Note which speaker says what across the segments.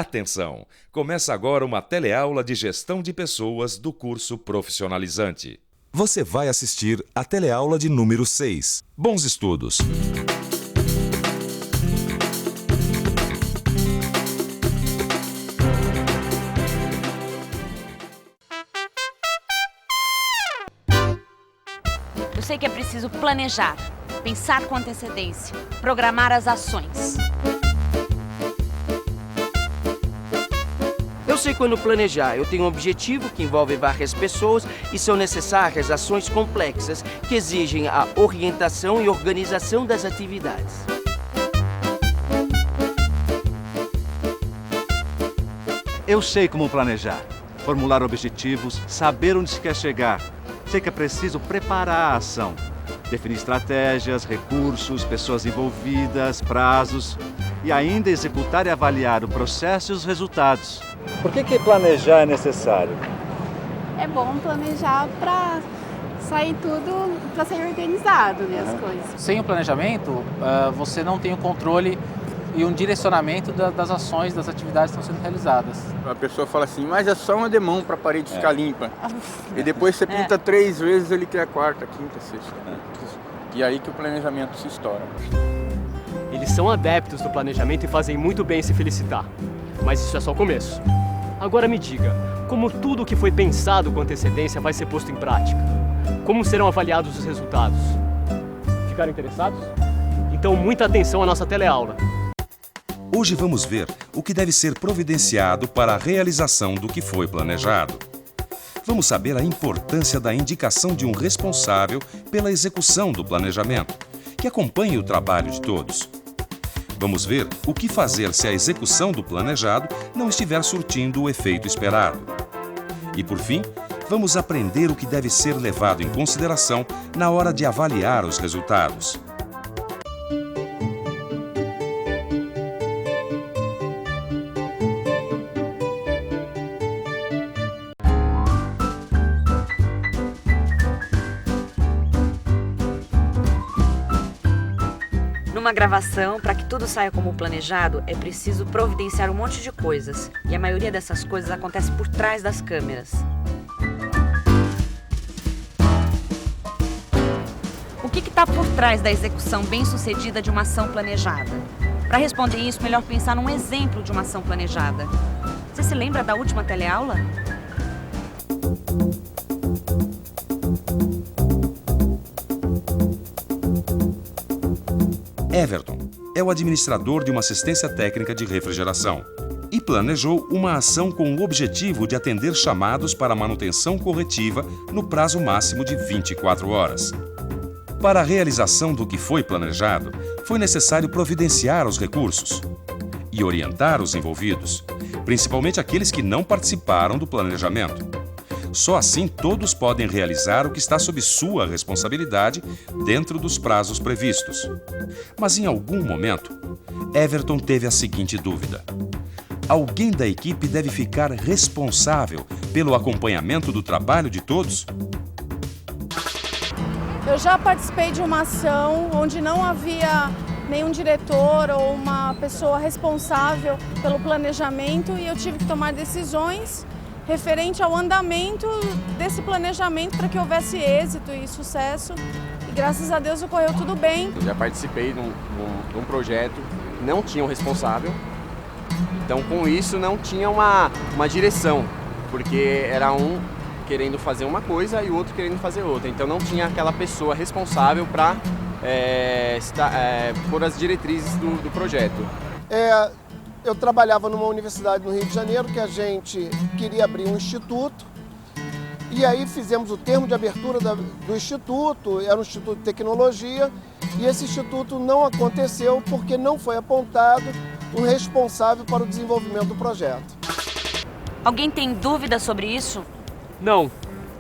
Speaker 1: Atenção! Começa agora uma teleaula de gestão de pessoas do curso profissionalizante. Você vai assistir a teleaula de número 6. Bons estudos!
Speaker 2: Eu sei que é preciso planejar, pensar com antecedência, programar as ações.
Speaker 3: Eu sei quando planejar. Eu tenho um objetivo que envolve várias pessoas e são necessárias ações complexas que exigem a orientação e organização das atividades.
Speaker 4: Eu sei como planejar, formular objetivos, saber onde se quer chegar. Sei que é preciso preparar a ação, definir estratégias, recursos, pessoas envolvidas, prazos e ainda executar e avaliar o processo e os resultados. Por que planejar é necessário?
Speaker 5: É bom planejar para sair tudo, para ser organizado, né, as coisas.
Speaker 6: Sem o planejamento, você não tem o controle e um direcionamento das ações, das atividades que estão sendo realizadas.
Speaker 7: A pessoa fala assim, mas é só um demão para a parede ficar limpa. E depois você pinta 3 vezes, ele quer a 4ª, 5ª, 6ª. E aí que o planejamento se estoura.
Speaker 8: Eles são adeptos do planejamento e fazem muito bem se felicitar. Mas isso é só o começo. Agora me diga, como tudo o que foi pensado com antecedência vai ser posto em prática? Como serão avaliados os resultados? Ficaram interessados? Então muita atenção à nossa teleaula.
Speaker 1: Hoje vamos ver o que deve ser providenciado para a realização do que foi planejado. Vamos saber a importância da indicação de um responsável pela execução do planejamento, que acompanhe o trabalho de todos. Vamos ver o que fazer se a execução do planejado não estiver surtindo o efeito esperado. E, por fim, vamos aprender o que deve ser levado em consideração na hora de avaliar os resultados.
Speaker 2: Numa gravação, para que tudo saia como planejado, é preciso providenciar um monte de coisas. E a maioria dessas coisas acontece por trás das câmeras. O que está por trás da execução bem-sucedida de uma ação planejada? Para responder isso, melhor pensar num exemplo de uma ação planejada. Você se lembra da última teleaula?
Speaker 1: Everton é o administrador de uma assistência técnica de refrigeração e planejou uma ação com o objetivo de atender chamados para manutenção corretiva no prazo máximo de 24 horas. Para a realização do que foi planejado, foi necessário providenciar os recursos e orientar os envolvidos, principalmente aqueles que não participaram do planejamento. Só assim todos podem realizar o que está sob sua responsabilidade dentro dos prazos previstos. Mas em algum momento, Everton teve a seguinte dúvida: alguém da equipe deve ficar responsável pelo acompanhamento do trabalho de todos?
Speaker 5: Eu já participei de uma ação onde não havia nenhum diretor ou uma pessoa responsável pelo planejamento e eu tive que tomar decisões referente ao andamento desse planejamento para que houvesse êxito e sucesso. E graças a Deus ocorreu tudo bem.
Speaker 9: Eu já participei de um projeto, não tinha um responsável, então com isso não tinha uma direção, porque era um querendo fazer uma coisa e o outro querendo fazer outra, então não tinha aquela pessoa responsável para pôr as diretrizes do projeto.
Speaker 10: Eu trabalhava numa universidade no Rio de Janeiro que a gente queria abrir um instituto e aí fizemos o termo de abertura do instituto, era um instituto de tecnologia e esse instituto não aconteceu porque não foi apontado um responsável para o desenvolvimento do projeto.
Speaker 2: Alguém tem dúvida sobre isso?
Speaker 8: Não.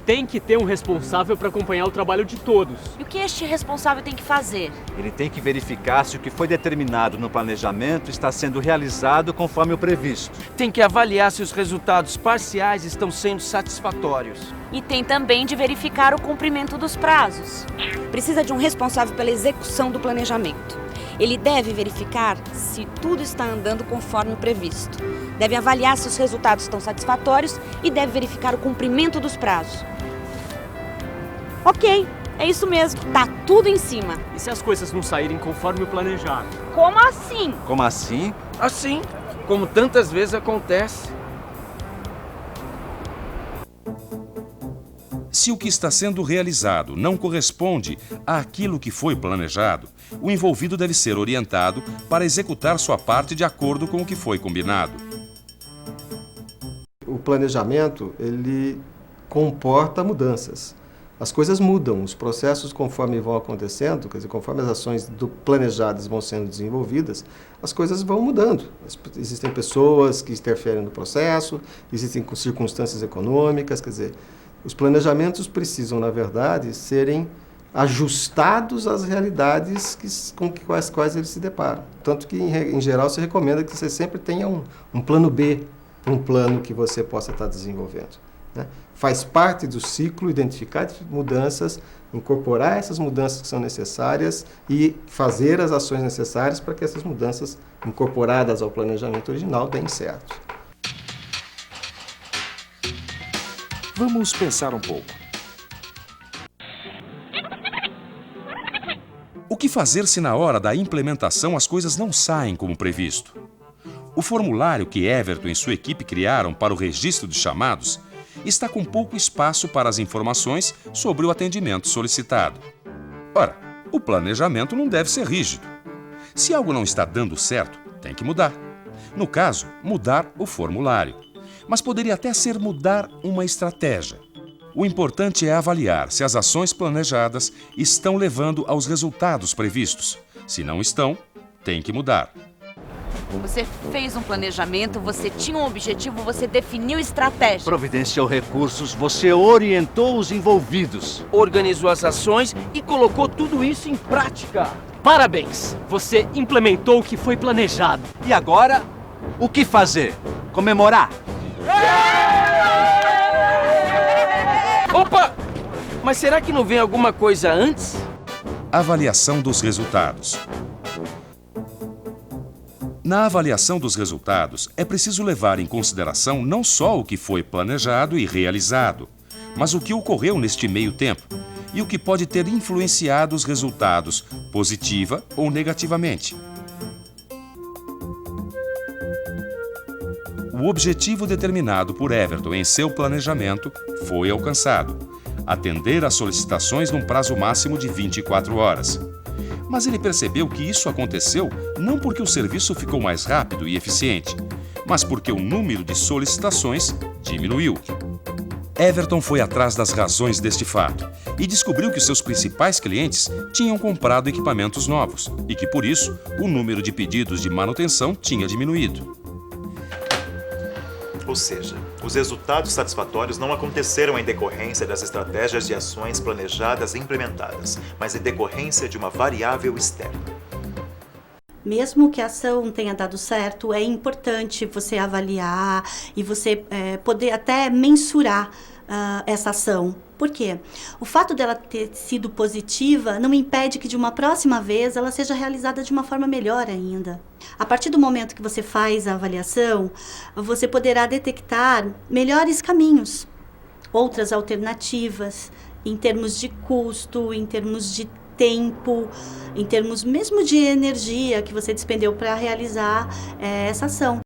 Speaker 8: Tem que ter um responsável para acompanhar o trabalho de todos.
Speaker 2: E o que este responsável tem que fazer?
Speaker 4: Ele tem que verificar se o que foi determinado no planejamento está sendo realizado conforme o previsto.
Speaker 3: Tem que avaliar se os resultados parciais estão sendo satisfatórios.
Speaker 2: E tem também de verificar o cumprimento dos prazos. Precisa de um responsável pela execução do planejamento. Ele deve verificar se tudo está andando conforme o previsto. Deve avaliar se os resultados estão satisfatórios e deve verificar o cumprimento dos prazos. Ok, é isso mesmo. Tá tudo em cima.
Speaker 8: E se as coisas não saírem conforme o planejado?
Speaker 2: Como assim?
Speaker 4: Como assim?
Speaker 3: Assim, como tantas vezes acontece.
Speaker 1: Se o que está sendo realizado não corresponde àquilo que foi planejado, o envolvido deve ser orientado para executar sua parte de acordo com o que foi combinado.
Speaker 11: O planejamento, ele comporta mudanças. As coisas mudam, os processos conforme vão acontecendo, quer dizer, conforme as ações planejadas vão sendo desenvolvidas, as coisas vão mudando. Existem pessoas que interferem no processo, existem circunstâncias econômicas, quer dizer, os planejamentos precisam, na verdade, serem ajustados às realidades com as quais eles se deparam. Tanto que, em geral, se recomenda que você sempre tenha um plano B para um plano que você possa estar desenvolvendo, né? Faz parte do ciclo identificar mudanças, incorporar essas mudanças que são necessárias e fazer as ações necessárias para que essas mudanças incorporadas ao planejamento original deem certo.
Speaker 12: Vamos pensar um pouco.
Speaker 1: O que fazer se na hora da implementação as coisas não saem como previsto? O formulário que Everton e sua equipe criaram para o registro de chamados está com pouco espaço para as informações sobre o atendimento solicitado. Ora, o planejamento não deve ser rígido. Se algo não está dando certo, tem que mudar. No caso, mudar o formulário. Mas poderia até ser mudar uma estratégia. O importante é avaliar se as ações planejadas estão levando aos resultados previstos. Se não estão, tem que mudar.
Speaker 2: Você fez um planejamento, você tinha um objetivo, você definiu estratégia.
Speaker 4: Providenciou recursos, você orientou os envolvidos.
Speaker 3: Organizou as ações e colocou tudo isso em prática.
Speaker 8: Parabéns! Você implementou o que foi planejado.
Speaker 4: E agora, o que fazer? Comemorar?
Speaker 3: Opa! Mas será que não vem alguma coisa antes?
Speaker 1: Avaliação dos resultados. Na avaliação dos resultados, é preciso levar em consideração não só o que foi planejado e realizado, mas o que ocorreu neste meio tempo e o que pode ter influenciado os resultados, positiva ou negativamente. O objetivo determinado por Everton em seu planejamento foi alcançado: atender às solicitações num prazo máximo de 24 horas. Mas ele percebeu que isso aconteceu não porque o serviço ficou mais rápido e eficiente, mas porque o número de solicitações diminuiu. Everton foi atrás das razões deste fato e descobriu que seus principais clientes tinham comprado equipamentos novos e que, por isso, o número de pedidos de manutenção tinha diminuído.
Speaker 12: Ou seja, os resultados satisfatórios não aconteceram em decorrência das estratégias de ações planejadas e implementadas, mas em decorrência de uma variável externa.
Speaker 13: Mesmo que a ação tenha dado certo, é importante você avaliar e você poder até mensurar essa ação. Por quê? O fato dela ter sido positiva não impede que de uma próxima vez ela seja realizada de uma forma melhor ainda. A partir do momento que você faz a avaliação, você poderá detectar melhores caminhos, outras alternativas, em termos de custo, em termos de tempo, em termos mesmo de energia que você despendeu para realizar essa ação.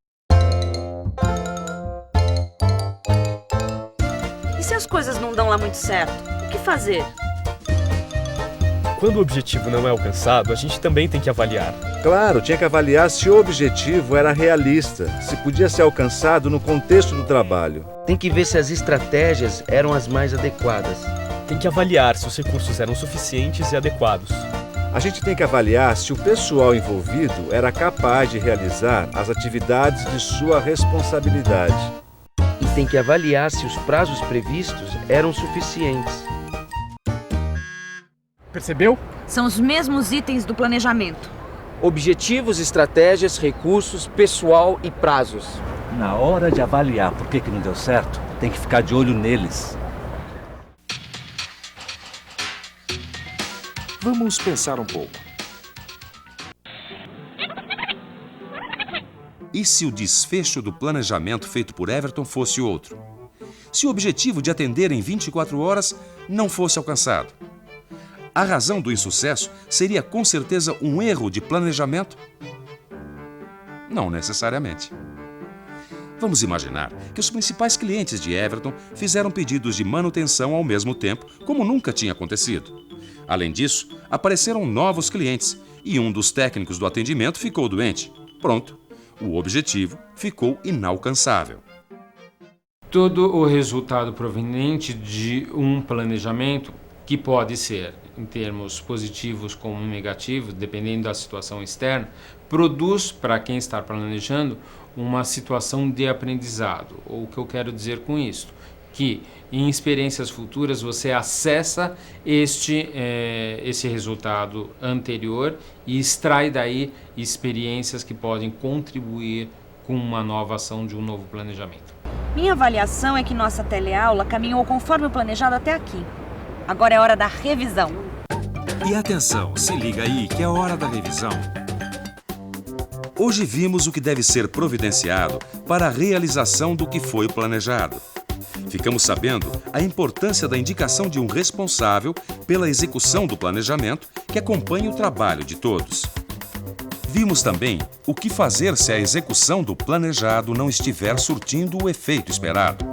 Speaker 2: E se as coisas não dão lá muito certo, o que fazer?
Speaker 8: Quando o objetivo não é alcançado, a gente também tem que avaliar.
Speaker 4: Claro, tinha que avaliar se o objetivo era realista, se podia ser alcançado no contexto do trabalho.
Speaker 3: Tem que ver se as estratégias eram as mais adequadas.
Speaker 8: Tem que avaliar se os recursos eram suficientes e adequados.
Speaker 4: A gente tem que avaliar se o pessoal envolvido era capaz de realizar as atividades de sua responsabilidade.
Speaker 3: E tem que avaliar se os prazos previstos eram suficientes.
Speaker 8: Percebeu?
Speaker 2: São os mesmos itens do planejamento.
Speaker 3: Objetivos, estratégias, recursos, pessoal e prazos.
Speaker 4: Na hora de avaliar por que não deu certo, tem que ficar de olho neles.
Speaker 1: Vamos pensar um pouco. E se o desfecho do planejamento feito por Everton fosse outro? Se o objetivo de atender em 24 horas não fosse alcançado? A razão do insucesso seria com certeza um erro de planejamento? Não necessariamente. Vamos imaginar que os principais clientes de Everton fizeram pedidos de manutenção ao mesmo tempo, como nunca tinha acontecido. Além disso, apareceram novos clientes e um dos técnicos do atendimento ficou doente. Pronto, o objetivo ficou inalcançável.
Speaker 14: Todo o resultado proveniente de um planejamento, que pode ser em termos positivos como negativos, dependendo da situação externa, produz para quem está planejando uma situação de aprendizado. O que eu quero dizer com isso? Que em experiências futuras você acessa esse resultado anterior e extrai daí experiências que podem contribuir com uma nova ação de um novo planejamento.
Speaker 2: Minha avaliação é que nossa teleaula caminhou conforme o planejado até aqui. Agora é hora da revisão.
Speaker 1: E atenção, se liga aí que é hora da revisão. Hoje vimos o que deve ser providenciado para a realização do que foi planejado. Ficamos sabendo a importância da indicação de um responsável pela execução do planejamento que acompanhe o trabalho de todos. Vimos também o que fazer se a execução do planejado não estiver surtindo o efeito esperado.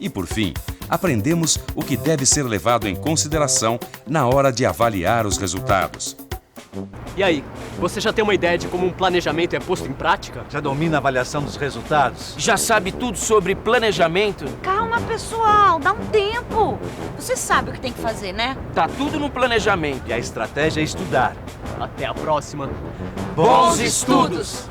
Speaker 1: E, por fim, aprendemos o que deve ser levado em consideração na hora de avaliar os resultados.
Speaker 8: E aí, você já tem uma ideia de como um planejamento é posto em prática?
Speaker 4: Já domina a avaliação dos resultados?
Speaker 3: Já sabe tudo sobre planejamento?
Speaker 2: Calma, pessoal, dá um tempo. Você sabe o que tem que fazer, né?
Speaker 3: Tá tudo no planejamento.
Speaker 4: E a estratégia é estudar.
Speaker 8: Até a próxima.
Speaker 3: Bons estudos!